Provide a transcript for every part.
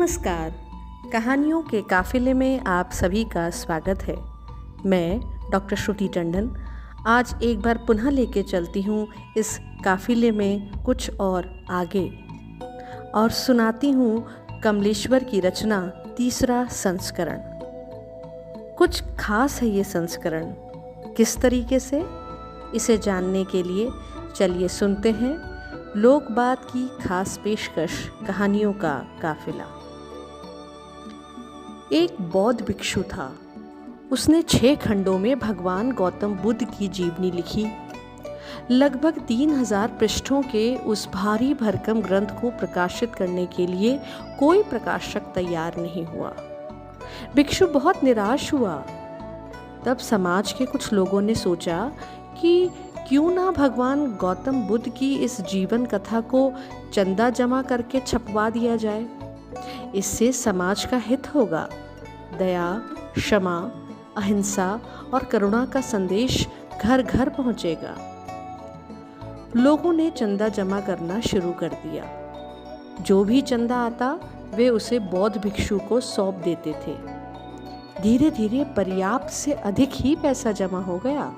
नमस्कार। कहानियों के काफिले में आप सभी का स्वागत है। मैं डॉक्टर श्रुति टंडन आज एक बार पुनः लेके चलती हूँ इस काफिले में कुछ और आगे और सुनाती हूँ कमलेश्वर की रचना तीसरा संस्करण। कुछ खास है ये संस्करण, किस तरीके से, इसे जानने के लिए चलिए सुनते हैं लोकबात की खास पेशकश कहानियों का काफिला। एक बौद्ध भिक्षु था। उसने 6 खंडों में भगवान गौतम बुद्ध की जीवनी लिखी। लगभग 3000 पृष्ठों के उस भारी भरकम ग्रंथ को प्रकाशित करने के लिए कोई प्रकाशक तैयार नहीं हुआ। भिक्षु बहुत निराश हुआ। तब समाज के कुछ लोगों ने सोचा कि क्यों ना भगवान गौतम बुद्ध की इस जीवन कथा को चंदा जमा करके छपवा दिया जाए। इससे समाज का हित होगा। दया, क्षमा, अहिंसा और करुणा का संदेश घर घर पहुंचेगा। लोगों ने चंदा जमा करना शुरू कर दिया। जो भी चंदा आता वे उसे बौद्ध भिक्षु को सौंप देते थे। धीरे धीरे पर्याप्त से अधिक ही पैसा जमा हो गया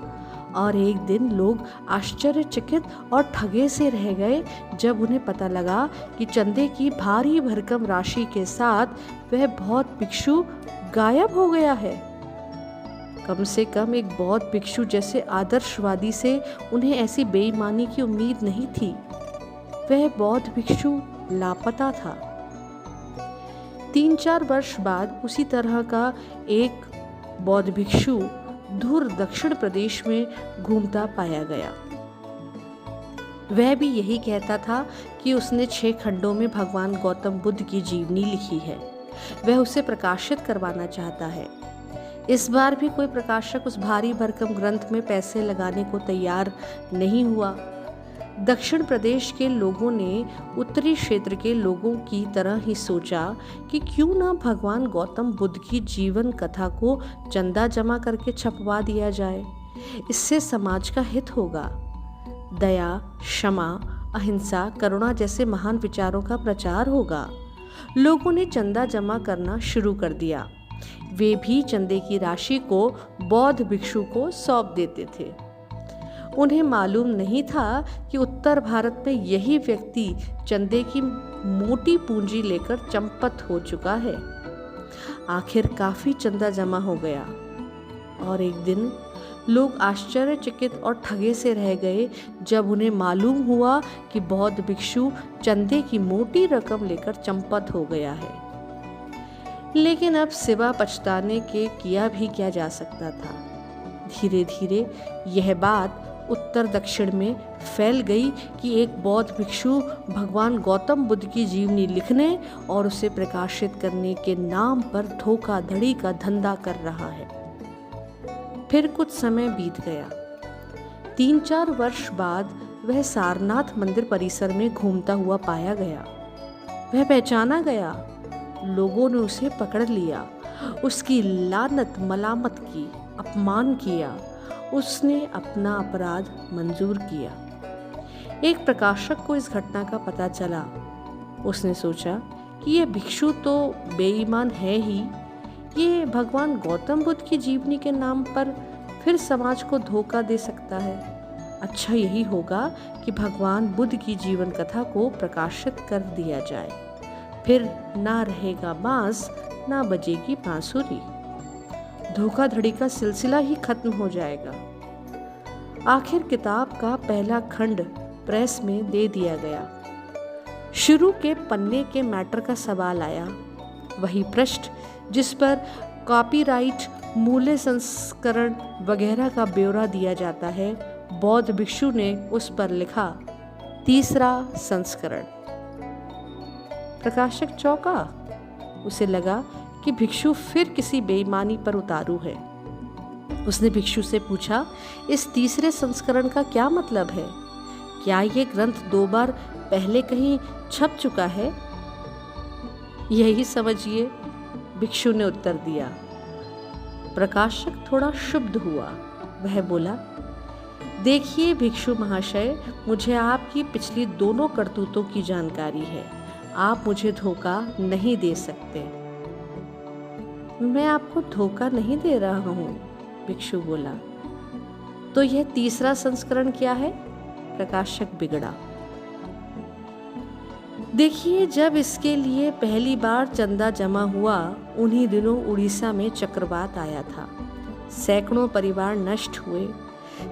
और एक दिन लोग आश्चर्यचकित और ठगे से रह गए जब उन्हें पता लगा कि चंदे की भारी भरकम राशि के साथ वह बौद्ध भिक्षु गायब हो गया है। कम से कम एक बौद्ध भिक्षु जैसे आदर्शवादी से उन्हें ऐसी बेईमानी की उम्मीद नहीं थी। वह बौद्ध भिक्षु लापता था। 3-4 वर्ष बाद उसी तरह का एक बौद्ध भिक्षु दूर दक्षिण प्रदेश में घूमता पाया गया। वह भी यही कहता था कि उसने 6 खंडों में भगवान गौतम बुद्ध की जीवनी लिखी है। वह उसे प्रकाशित करवाना चाहता है। इस बार भी कोई प्रकाशक उस भारी भरकम ग्रंथ में पैसे लगाने को तैयार नहीं हुआ। दक्षिण प्रदेश के लोगों ने उत्तरी क्षेत्र के लोगों की तरह ही सोचा कि क्यों ना भगवान गौतम बुद्ध की जीवन कथा को चंदा जमा करके छपवा दिया जाए। इससे समाज का हित होगा। दया, क्षमा, अहिंसा, करुणा जैसे महान विचारों का प्रचार होगा। लोगों ने चंदा जमा करना शुरू कर दिया। वे भी चंदे की राशि को बौद्ध भिक्षु को सौंप देते थे। उन्हें मालूम नहीं था कि उत्तर भारत में यही व्यक्ति चंदे की मोटी पूंजी लेकर चंपत हो चुका है। आखिर काफी चंदा जमा हो गया और एक दिन लोग आश्चर्यचकित और ठगे से रह गए जब उन्हें मालूम हुआ कि बौद्ध भिक्षु चंदे की मोटी रकम लेकर चंपत हो गया है। लेकिन अब सिवा पछताने के किया भी क्या जा सकता था। धीरे धीरे यह बात उत्तर दक्षिण में फैल गई कि एक बौद्ध भिक्षु भगवान गौतम बुद्ध की जीवनी लिखने और उसे प्रकाशित करने के नाम पर धोखाधड़ी का धंधा कर रहा है। फिर कुछ समय बीत गया। 3-4 वर्ष बाद वह सारनाथ मंदिर परिसर में घूमता हुआ पाया गया। वह पहचाना गया। लोगों ने उसे पकड़ लिया, उसकी लानत मलामत की, अपमान किया। उसने अपना अपराध मंजूर किया। एक प्रकाशक को इस घटना का पता चला। उसने सोचा कि यह भिक्षु तो बेईमान है ही, ये भगवान गौतम बुद्ध की जीवनी के नाम पर फिर समाज को धोखा दे सकता है। अच्छा यही होगा कि भगवान बुद्ध की जीवन कथा को प्रकाशित कर दिया जाए। फिर ना रहेगा बांस, ना बजेगी बांसुरी। धोखाधड़ी का सिलसिला ही खत्म हो जाएगा। आखिर किताब का पहला खंड प्रेस में दे दिया गया। शुरू के पन्ने के मैटर का सवाल आया। वही पृष्ठ जिस पर कॉपीराइट, मूल्य संस्करण वगैरह का ब्यौरा दिया जाता है। बौद्ध भिक्षु ने उस पर लिखा, तीसरा संस्करण। प्रकाशक चौंका। उसे लगा कि भिक्षु फिर किसी बेईमानी पर उतारू है। उसने भिक्षु से पूछा, इस तीसरे संस्करण का क्या मतलब है? क्या ये ग्रंथ 2 बार पहले कहीं छप चुका है? यही समझिए, भिक्षु ने उत्तर दिया। प्रकाशक थोड़ा क्षुब्ध हुआ। वह बोला, देखिए भिक्षु महाशय, मुझे आपकी पिछली दोनों करतूतों की जानकारी है। आप मुझे धोखा नहीं दे सकते। मैं आपको धोखा नहीं दे रहा हूँ, भिक्षु बोला। तो यह तीसरा संस्करण क्या है? प्रकाशक बिगड़ा। देखिए, जब इसके लिए पहली बार चंदा जमा हुआ, उन्हीं दिनों उड़ीसा में चक्रवात आया था। सैकड़ों परिवार नष्ट हुए,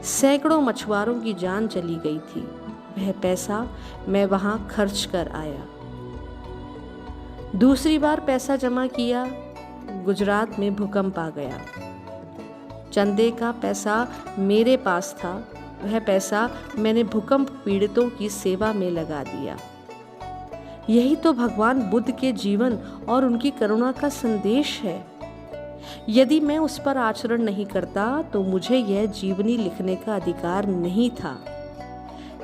सैकड़ों मछुआरों की जान चली गई थी। वह पैसा मैं वहां खर्च कर आया। दूसरी बार पैसा जमा किया, गुजरात में भूकंप आ गया। चंदे का पैसा मेरे पास था, वह पैसा मैंने भूकंप पीड़ितों की सेवा में लगा दिया। यही तो भगवान बुद्ध के जीवन और उनकी करुणा का संदेश है। यदि मैं उस पर आचरण नहीं करता तो मुझे यह जीवनी लिखने का अधिकार नहीं था।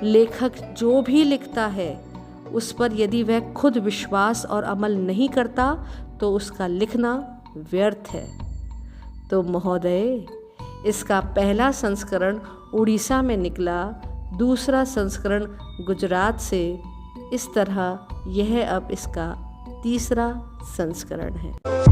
लेखक जो भी लिखता है, उस पर यदि वह खुद विश्वास और अमल नहीं करता तो उसका लिखना व्यर्थ है। तो महोदय, इसका पहला संस्करण उड़ीसा में निकला, दूसरा संस्करण गुजरात से। इस तरह यह अब इसका तीसरा संस्करण है।